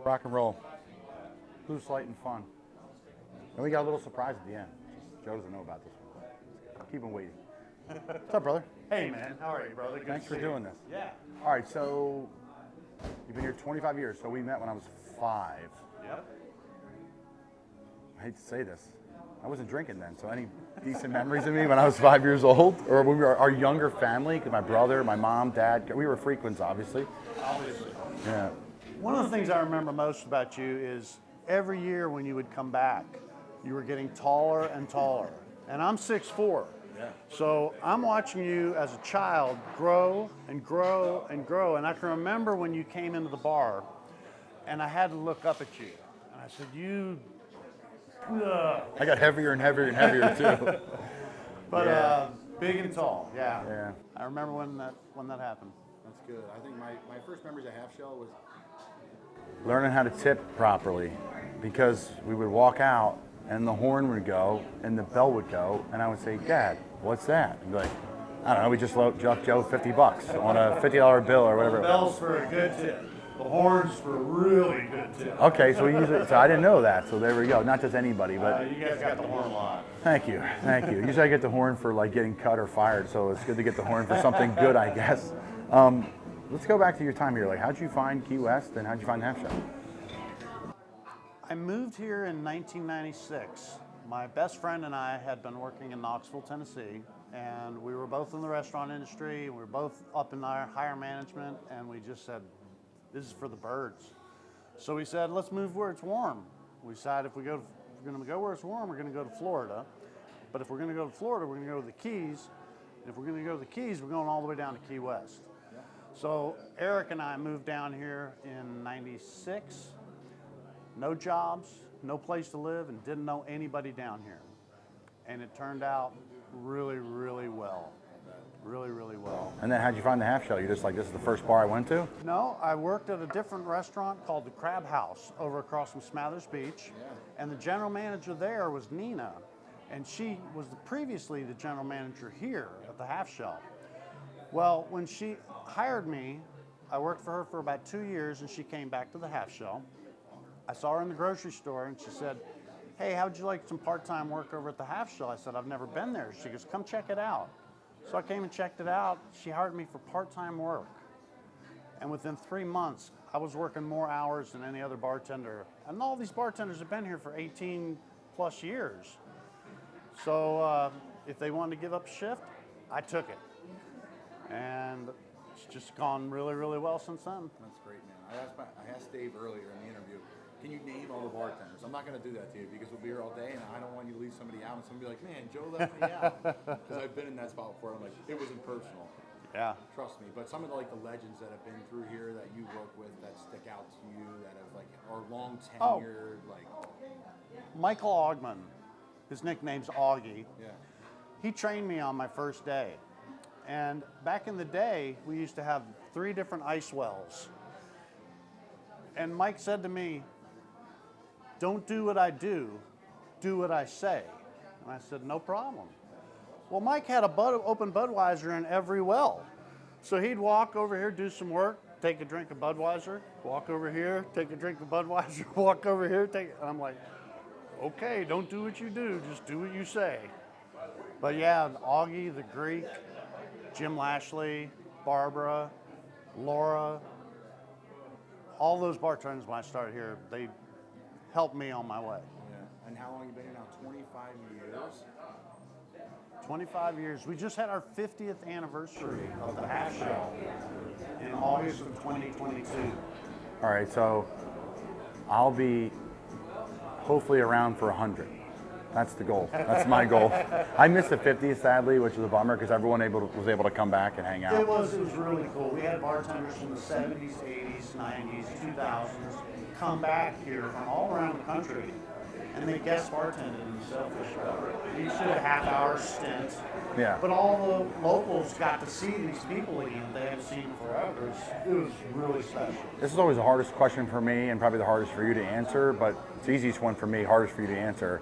Rock and roll. Loose, light, and fun. And we got a little surprise at the end. Joe doesn't know about this one. Keep him waiting. What's up, brother? Hey, man. How are you, brother? Good Thanks to for see doing you. this. Yeah. All right, so you've been here 25 years. So we met when I was 5. Yep. I hate to say this. I wasn't drinking then, so any decent memories of me when I was 5 years old? Or when we were our younger family, because my brother, my mom, dad, we were frequents, obviously. Obviously. Yeah. One of the things I remember most about you is every year when you would come back, you were getting taller and taller. And I'm 6'4". Yeah. So I'm watching you as a child grow and grow and grow. And I can remember when you came into the bar and I had to look up at you. And I said, I got heavier and heavier and heavier, too. But Yeah. big and tall, yeah. Yeah. I remember when that happened. That's good. I think my first memories of Half Shell was learning how to tip properly, because we would walk out and the horn would go and the bell would go and I would say, Dad, what's that? And be like, I don't know, we just left Joe $50 on a $50 bill or whatever. The bell's for a good tip. The horn's for a really good tip. Okay, so I didn't know that, so there we go. Not just anybody, but You guys got the horn a lot. thank you. Usually I get the horn for like getting cut or fired, so it's good to get the horn for something good, I guess. Let's go back to your time here. Like, how'd you find Key West and how'd you find Half Shell? I moved here in 1996. My best friend and I had been working in Knoxville, Tennessee, and we were both in the restaurant industry. We were both up in our higher management, and we just said, this is for the birds. So we said, let's move where it's warm. We decided if we're going to go where it's warm, we're going to go to Florida. But if we're going to go to Florida, we're going to go to the Keys. And if we're going to go to the Keys, we're going all the way down to Key West. Yeah. So Eric and I moved down here in 96. No jobs, no place to live, and didn't know anybody down here. And it turned out really, really well. Really, really well. And then how'd you find the Half Shell? You're just like, this is the first bar I went to? No, I worked at a different restaurant called the Crab House over across from Smathers Beach. Yeah. And the general manager there was Nina. And she was previously the general manager here at the Half Shell. Well, when she hired me, I worked for her for about 2 years, and she came back to the Half Shell. I saw her in the grocery store, and she said, hey, how'd you like some part-time work over at the Half Shell? I said, I've never been there. She goes, come check it out. So I came and checked it out. She hired me for part-time work. And within 3 months, I was working more hours than any other bartender. And all these bartenders have been here for 18 plus years. So if they wanted to give up a shift, I took it. And it's just gone really, really well since then. That's great, man. I asked Dave earlier in the interview, can you name all the bartenders? I'm not going to do that to you because we'll be here all day and I don't want you to leave somebody out and somebody be like, man, Joe left me out. Because I've been in that spot before. I'm like, it wasn't personal. Yeah. Trust me. But some of the legends that have been through here that you work with that stick out to you that have are long tenured, Michael Ogman, his nickname's Augie. Yeah. He trained me on my first day. And back in the day, we used to have 3 different ice wells. And Mike said to me, don't do what I do what I say. And I said, no problem. Well, Mike had open Budweiser in every well. So he'd walk over here, do some work, take a drink of Budweiser, walk over here, take a drink of Budweiser, walk over here, and I'm like, okay, don't do what you do, just do what you say. But yeah, Augie, the Greek, Jim Lashley, Barbara, Laura, all those bartenders when I started here, they helped me on my way. Yeah. And how long have you been here now? 25 years? 25 years. We just had our 50th anniversary of the Half Shell in August of 2022. All right, so I'll be hopefully around for 100. That's the goal. That's my goal. I missed the 50th, sadly, which was a bummer because everyone was able to come back and hang out. It was really cool. We had bartenders from the 70s, 80s, 90s, 2000s come back here from all around the country, and they guest bartended in the Sailfish Bar. We did a half-hour stint. Yeah. But all the locals got to see these people again they haven't seen forever. It was really special. This is always the hardest question for me and probably the hardest for you to answer, but it's the easiest one for me, hardest for you to answer.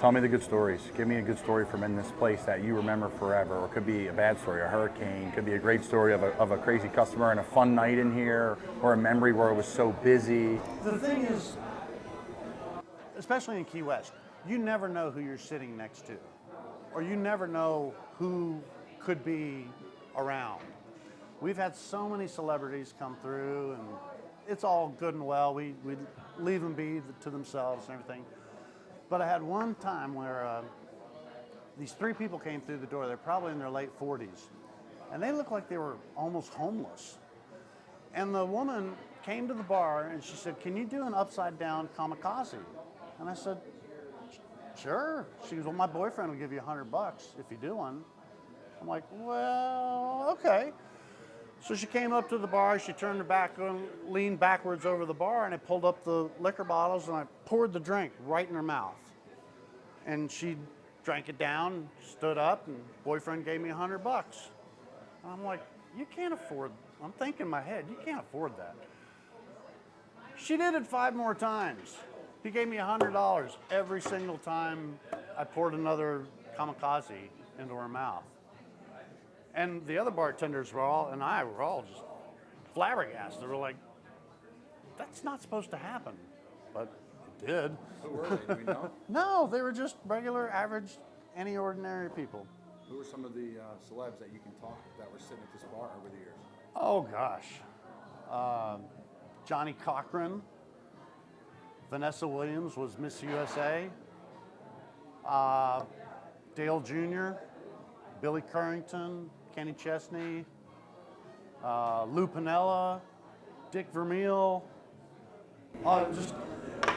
Tell me the good stories. Give me a good story from in this place that you remember forever. Or it could be a bad story, a hurricane. It could be a great story of a crazy customer and a fun night in here, or a memory where it was so busy. The thing is, especially in Key West, you never know who you're sitting next to, or you never know who could be around. We've had so many celebrities come through, and it's all good and well. We leave them be to themselves and everything. But I had one time where these 3 people came through the door. They're probably in their late 40s, and they looked like they were almost homeless. And the woman came to the bar and she said, "Can you do an upside down kamikaze?" And I said, "Sure." She goes, "Well, my boyfriend will give you $100 if you do one." I'm like, "Well, okay." So she came up to the bar, she turned her back and leaned backwards over the bar, and I pulled up the liquor bottles and I poured the drink right in her mouth. And she drank it down, stood up, and boyfriend gave me $100. And I'm like, you can't afford, I'm thinking in my head, you can't afford that. She did it 5 more times. He gave me $100 every single time I poured another kamikaze into her mouth. And the other bartenders were all just flabbergasted. They were like, that's not supposed to happen. But it did. Who were they? Do we know? No, they were just regular, average, any ordinary people. Who were some of the celebs that you can talk that were sitting at this bar over the years? Oh, gosh. Johnny Cochran. Vanessa Williams was Miss USA. Dale Jr., Billy Currington, Kenny Chesney, Lou Piniella, Dick Vermeil. Just,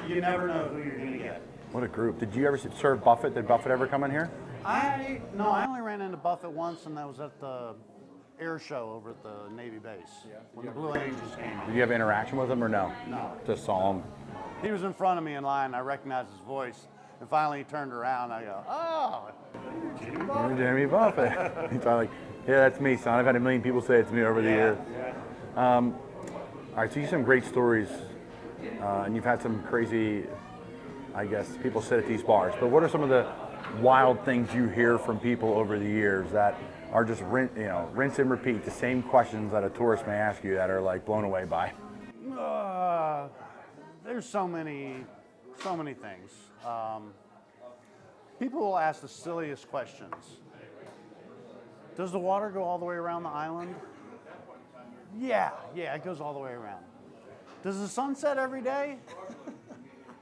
you never know who you're going to get. What a group. Did you ever serve Buffett? Did Buffett ever come in here? No, I only ran into Buffett once, and that was at the air show over at the Navy base. Yeah. When the Blue Angels came. Did you have interaction with him or no? No. Just saw him. He was in front of me in line. I recognized his voice. And finally he turned around. I go, "Oh, Jimmy Buffett." Jimmy Buffett. He's probably like, "Yeah, that's me, son. I've had a million people say it to me over the years." Yeah. All right, so you have some great stories, and you've had some crazy, I guess, people sit at these bars. But what are some of the wild things you hear from people over the years that are just rinse and repeat the same questions that a tourist may ask you that are like blown away by? There's so many things. People will ask the silliest questions. Does the water go all the way around the island? Yeah, it goes all the way around. Does the sun set every day?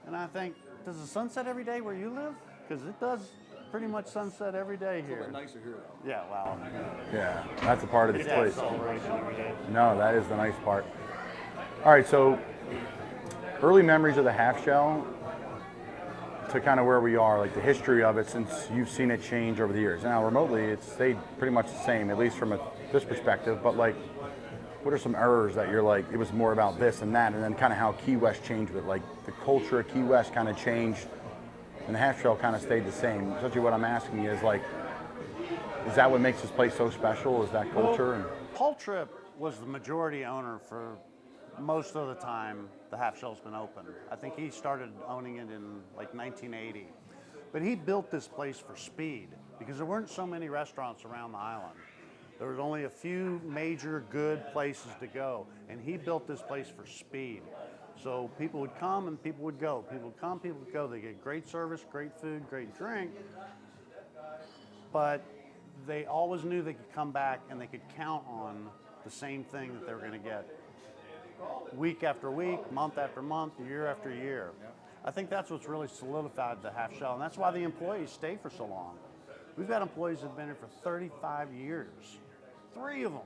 And I think, does the sun set every day where you live? Because it does pretty much sunset every day here. It's a little bit nicer here, though. Yeah, well. Yeah, that's a part of this place. Celebration every day. No, that is the nice part. All right, so early memories of the half shell to kind of where we are, like the history of it since you've seen it change over the years. Now, remotely, it's stayed pretty much the same, at least from this perspective, but like, what are some errors that you're like, it was more about this and that, and then kind of how Key West changed with it? Like the culture of Key West kind of changed and the half shell kind of stayed the same. Essentially what I'm asking you is like, is that what makes this place so special? Is that culture? Well, Paul Tripp was the majority owner for most of the time the half shell's been open. I think he started owning it in like 1980. But he built this place for speed because there weren't so many restaurants around the island. There was only a few major good places to go, and he built this place for speed. So people would come and people would go. People would come, people would go. They get great service, great food, great drink, but they always knew they could come back and they could count on the same thing that they were going to get week after week, month after month, year after year. I think that's what's really solidified the half shell, and that's why the employees stay for so long. We've got employees that have been here for 35 years, 3 of them.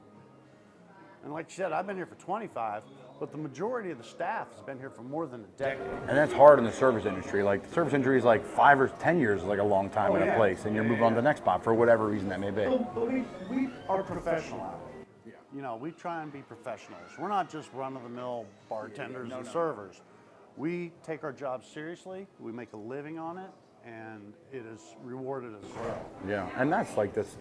And like you said, I've been here for 25, but the majority of the staff has been here for more than a decade. And that's hard in the service industry. Like the service industry is like 5 or 10 years is like a long time in a place, and you're moving on to the next spot for whatever reason that may be. But we are professional out here. You know, we try and be professionals. We're not just run-of-the-mill bartenders and servers. We take our job seriously, we make a living on it, and it is rewarded as well. Yeah, and that's like this,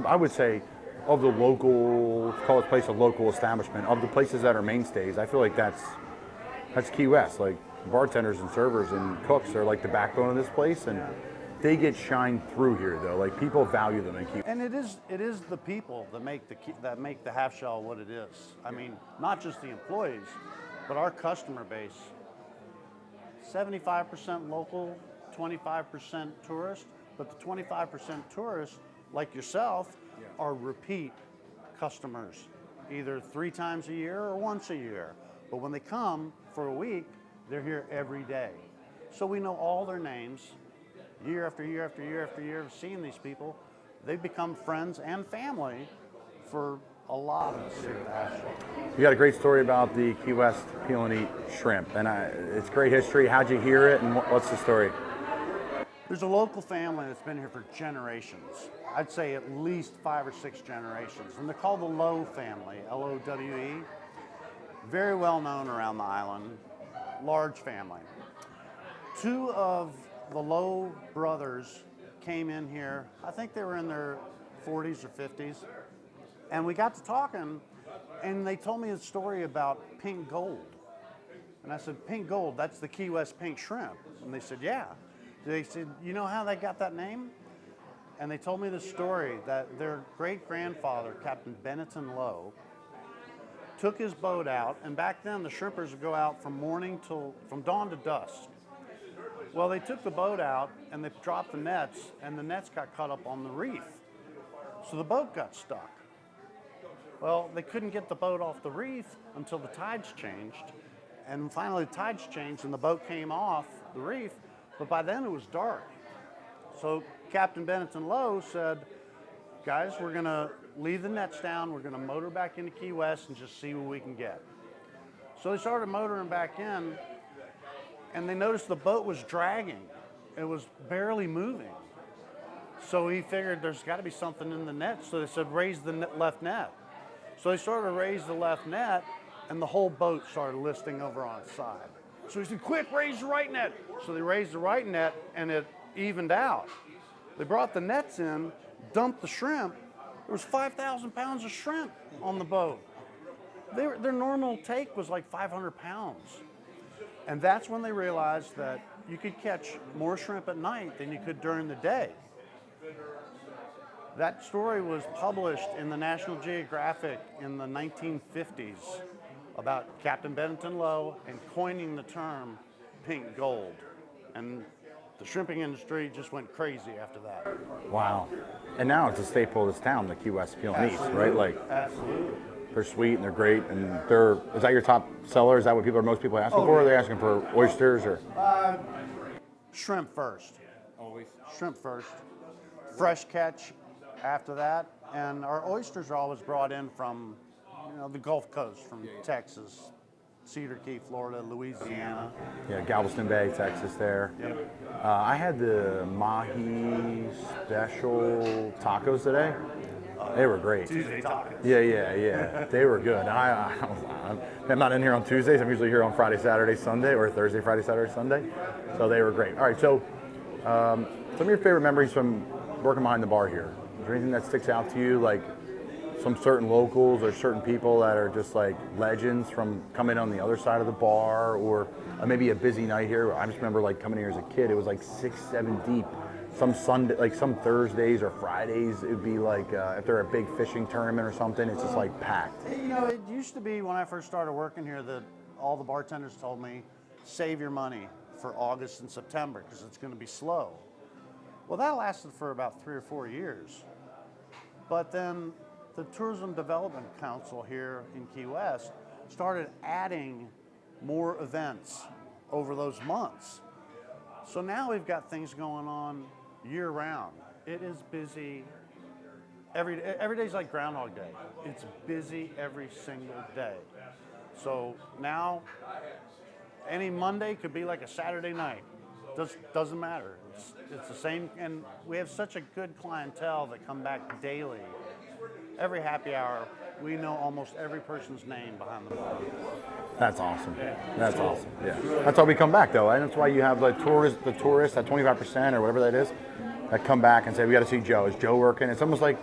I would say, of the local, call this place a local establishment, of the places that are mainstays, I feel like that's Key West. Like bartenders and servers and cooks are like the backbone of this place, and they get shine through here though. Like people value them and keep. And it is the people that make the half shell what it is. I mean, not just the employees, but our customer base. 75% local, 25% tourist, but the 25% tourists, like yourself, are repeat customers, either 3 times a year or once a year. But when they come for a week, they're here every day. So we know all their names. Year after year after year after year of seeing these people, they've become friends and family for a lot of the city of Asheville. You got a great story about the Key West Peel and Eat shrimp, and it's great history. How'd you hear it, and what's the story? There's a local family that's been here for generations. I'd say at least 5 or 6 generations, and they're called the Lowe family, L-O-W-E. Very well known around the island, large family. 2 of the Lowe brothers came in here, I think they were in their 40s or 50s, and we got to talking, and they told me a story about pink gold. And I said, pink gold, that's the Key West pink shrimp. And they said, yeah. They said, you know how they got that name? And they told me the story that their great-grandfather, Captain Benetton Lowe, took his boat out, and back then the shrimpers would go out from dawn to dusk. Well, they took the boat out and they dropped the nets, and the nets got caught up on the reef. So the boat got stuck. Well, they couldn't get the boat off the reef until the tides changed. And finally the tides changed and the boat came off the reef, but by then it was dark. So Captain Benetton Lowe said, guys, we're gonna leave the nets down, we're gonna motor back into Key West and just see what we can get. So they started motoring back in, and they noticed the boat was dragging. It was barely moving. So he figured there's gotta be something in the net, so they said, raise the left net. So they started to raise the left net, and the whole boat started listing over on its side. So he said, quick, raise the right net. So they raised the right net, and it evened out. They brought the nets in, dumped the shrimp. There was 5,000 pounds of shrimp on the boat. Their normal take was like 500 pounds. And that's when they realized that you could catch more shrimp at night than you could during the day. That story was published in the National Geographic in the 1950s about Captain Benetton Lowe and coining the term pink gold. And the shrimping industry just went crazy after that. Wow. And now it's a staple of this town, the Key West Peel and Eats, right? Like, Absolutely. they're sweet and they're great, and is that your top seller? Is that what most people are asking for? Or are they asking for oysters or? Shrimp first. Always. Shrimp first. Fresh catch after that. And our oysters are always brought in from, the Gulf Coast, from Texas, Cedar Key, Florida, Louisiana. Yeah, Galveston Bay, Texas there. Yep. I had the Mahi special tacos today. They were great. Tuesday tacos. Yeah. They were good. I'm not in here on Tuesdays. I'm usually here on Friday, Saturday, Sunday, or Thursday, Friday, Saturday, Sunday. So they were great. All right, so some of your favorite memories from working behind the bar here. Is there anything that sticks out to you, like some certain locals or certain people that are just like legends from coming on the other side of the bar, or maybe a busy night here? I just remember like coming here as a kid, it was like 6, 7 deep. Some Sunday, like some Thursdays or Fridays, it would be like if they're a big fishing tournament or something, it's just like packed. It used to be when I first started working here that all the bartenders told me, save your money for August and September because it's going to be slow. Well, that lasted for about 3 or 4 years. But then the Tourism Development Council here in Key West started adding more events over those months. So now we've got things going on year round. It is busy. Every day's like Groundhog Day. It's busy every single day. So now any Monday could be like a Saturday night. Doesn't matter. It's the same, and we have such a good clientele that come back daily. Every happy hour, we know almost every person's name behind the bar. That's awesome. That's awesome. Yeah. That's why we come back though, and that's why you have the tourists at 25% or whatever that is, that come back and say, we got to see Joe. Is Joe working? It's almost like,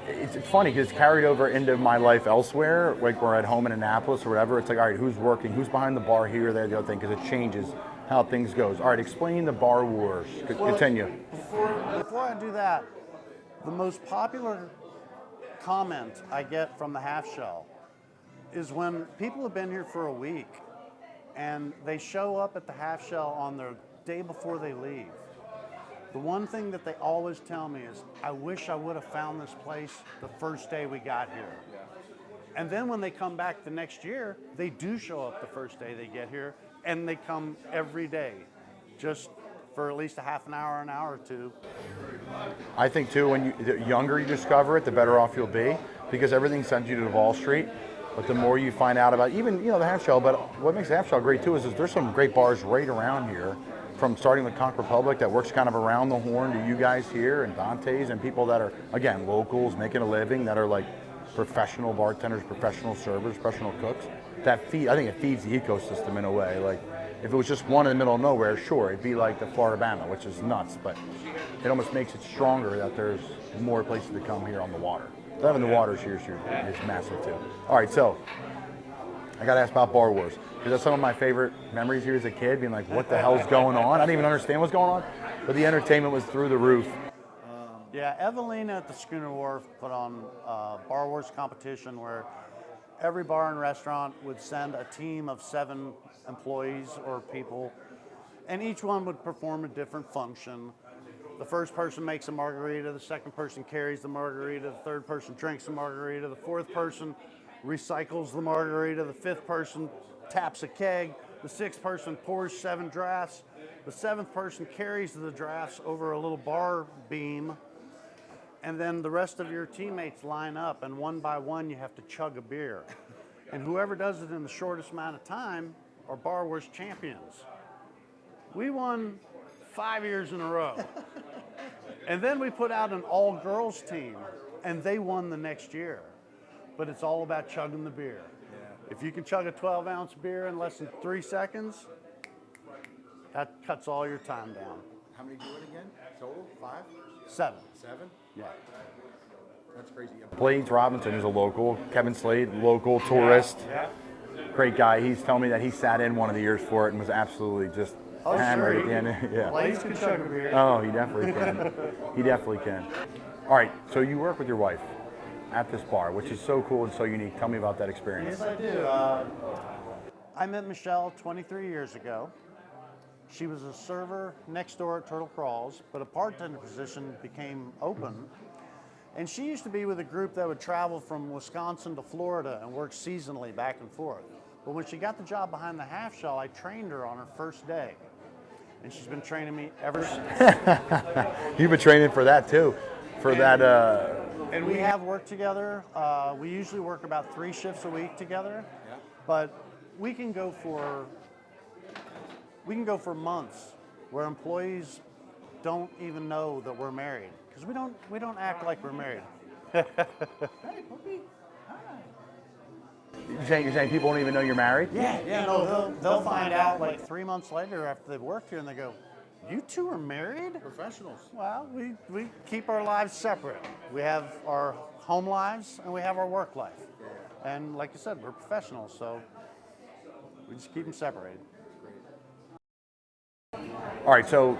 it's funny because it's carried over into my life elsewhere, like we're at home in Annapolis or whatever. It's like, all right, who's working? Who's behind the bar here, there, the other thing, because it changes how things goes. All right, explain the bar wars. Continue. Before I do that, the most popular comment I get from the half shell is when people have been here for a week and they show up at the half shell on the day before they leave. The one thing that they always tell me is, I wish I would have found this place the first day we got here. And then when they come back the next year, they do show up the first day they get here, and they come every day, just for at least a half an hour or two. I think too, when the younger you discover it, the better off you'll be, because everything sends you to Wall Street. But the more you find out about even the half shell, but what makes the half shell great too is there's some great bars right around here, from starting with Conch Republic that works kind of around the horn to you guys here and Dante's and people that are, again, locals making a living, that are like professional bartenders, professional servers, professional cooks. I think it feeds the ecosystem in a way. Like if it was just one in the middle of nowhere, sure, it'd be like the Florida Bama, which is nuts, but it almost makes it stronger that there's more places to come here on the water. Having the waters here is massive too. All right, so I got to ask about Bar Wars, because that's some of my favorite memories here as a kid, being like, what the hell's going on? I didn't even understand what's going on, but the entertainment was through the roof. Yeah, Evelina at the Schooner Wharf put on a Bar Wars competition where every bar and restaurant would send a team of 7 employees or people, and each one would perform a different function. The first person makes a margarita, the second person carries the margarita, the third person drinks the margarita, the fourth person recycles the margarita, the fifth person taps a keg, the sixth person pours 7 drafts, the seventh person carries the drafts over a little bar beam, and then the rest of your teammates line up, and one by one you have to chug a beer. And whoever does it in the shortest amount of time are Bar Wars champions. We won 5 years in a row. And then we put out an all-girls team, and they won the next year. But it's all about chugging the beer. Yeah. If you can chug a 12-ounce beer in less than 3 seconds, that cuts all your time down. How many do it again? Total? 5? 7. 7? Yeah. That's crazy. Blades Robinson is a local. Kevin Slade, local tourist. Yeah. Great guy. He's telling me that he sat in one of the years for it and was absolutely just hammered at the end. Yeah. Blades can chug a beer. Oh, he definitely can. He definitely can. All right, so you work with your wife at this bar, which is so cool and so unique. Tell me about that experience. Yes, I do. I met Michelle 23 years ago. She was a server next door at Turtle Crawls, but a bartender position became open. And she used to be with a group that would travel from Wisconsin to Florida and work seasonally back and forth. But when she got the job behind the half shell, I trained her on her first day. And she's been training me ever since. You've been training for that too, for that. And we have worked together. We usually work about 3 shifts a week together. Yeah. But we can go for months where employees don't even know that we're married, because we don't act like we're married. Hey, puppy. Hi. You're saying people don't even know you're married? Yeah. No, they'll find out like 3 months later after they've worked here, and they go, "You two are married?" Professionals. Well, we keep our lives separate. We have our home lives and we have our work life. Yeah. And like I said, we're professionals, so we just keep them separated. All right, so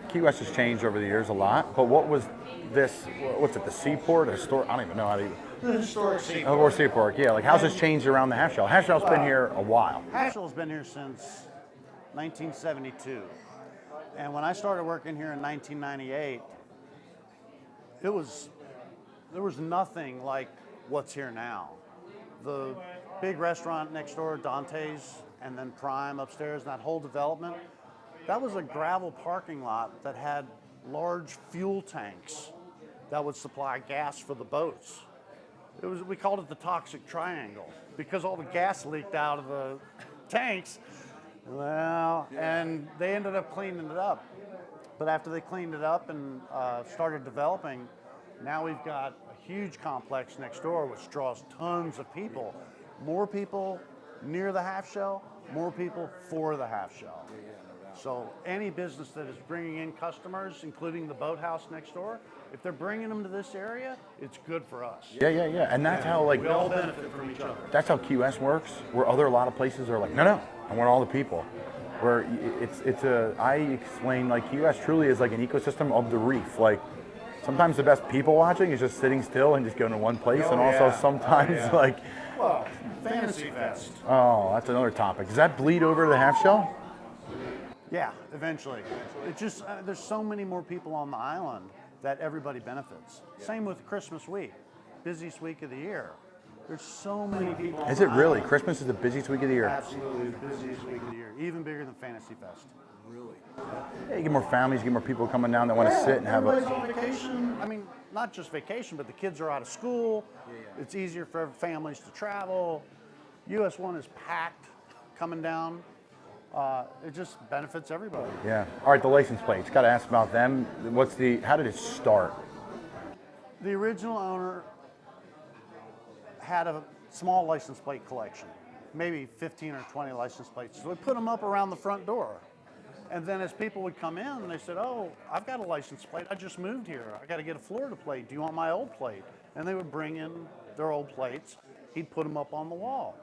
Key West has changed over the years a lot, but what was this? What's it? The Seaport? I don't even know how to. The historic Seaport. Oh, or Seaport, yeah. Like, how's this changed around the half shell? Half shell's been here a while. Half shell's been here since 1972. And when I started working here in 1998, there was nothing like what's here now. The big restaurant next door, Dante's, and then Prime upstairs, and that whole development, that was a gravel parking lot that had large fuel tanks that would supply gas for the boats. We called it the toxic triangle because all the gas leaked out of the tanks. Well, and they ended up cleaning it up. But after they cleaned it up and started developing, now we've got a huge complex next door which draws tons of people. More people near the half shell, more people for the half shell. So any business that is bringing in customers, including the boathouse next door, if they're bringing them to this area, it's good for us. Yeah. And that's how, like, we all benefit from each other. That's how QS works, where a lot of places are like, no, I want all the people. where I explain like U.S. truly is like an ecosystem of the reef. Like sometimes the best people watching is just sitting still and just going to one place, and also sometimes like, well, Fantasy Fest. oh, that's another topic. Does that bleed over to the half shell? Yeah, eventually. It just there's so many more people on the island that everybody benefits. Same with Christmas week, busiest week of the year. There's so many people. Is it really? Christmas is the busiest week of the year. Absolutely the busiest week of the year, even bigger than Fantasy Fest. Really? Yeah, you get more families, you get more people coming down that want to sit and have Everybody's a. on vacation. I mean, not just vacation, but the kids are out of school. It's easier for families to travel. US 1 is packed coming down. It just benefits everybody. Yeah. All right, the license plates. Got to ask about them. How did it start? The original owner had a small license plate collection, maybe 15 or 20 license plates. So we put them up around the front door. And then as people would come in, they said, oh, I've got a license plate. I just moved here. I got to get a Florida plate. Do you want my old plate? And they would bring in their old plates. He'd put them up on the wall.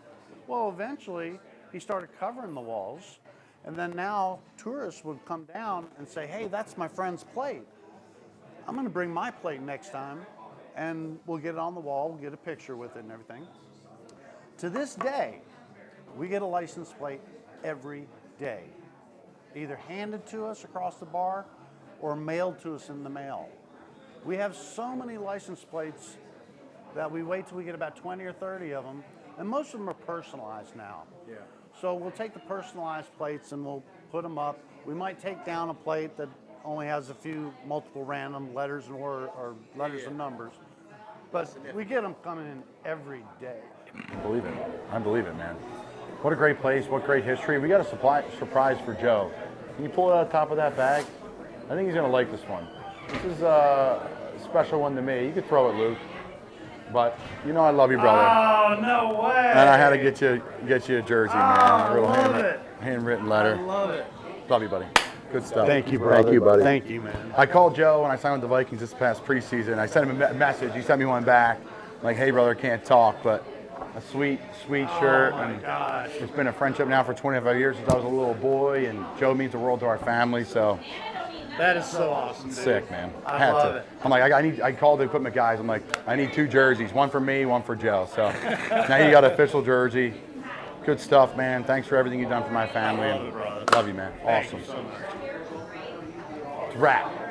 Well, eventually, he started covering the walls. And then now tourists would come down and say, hey, that's my friend's plate. I'm going to bring my plate next time, and we'll get it on the wall. We'll get a picture with it and everything. To this day, we get a license plate every day, either handed to us across the bar or mailed to us in the mail. We have so many license plates that we wait till we get about 20 or 30 of them, and most of them are personalized now. Yeah. So we'll take the personalized plates and we'll put them up. We might take down a plate that only has a few multiple random letters or letters and numbers, but we get them coming in every day. I believe it, man. What a great place. What great history. We got a surprise for Joe. Can you pull it out of the top of that bag? I think he's going to like this one. This is a special one to me. You could throw it, Luke. But you know I love you, brother. Oh, no way. And I had to get you a jersey, man. A little handwritten letter. I love it. Love you, buddy. Good stuff. Thank you, brother. Thank you, buddy. Thank you, man. I called Joe when I signed with the Vikings this past preseason. I sent him a message. He sent me one back. Like, hey, brother, can't talk, but a sweet shirt. Oh, my gosh. It's been a friendship now for 25 years since I was a little boy, and Joe means the world to our family, so. That is so awesome, dude. Sick, man. I love it. I'm like, I called the equipment guys. I'm like, I need 2 jerseys, one for me, one for Joe. So now you got an official jersey. Good stuff, man. Thanks for everything you've done for my family. I love it, brother. Love you, man. Awesome. Thank you so much. Wrap.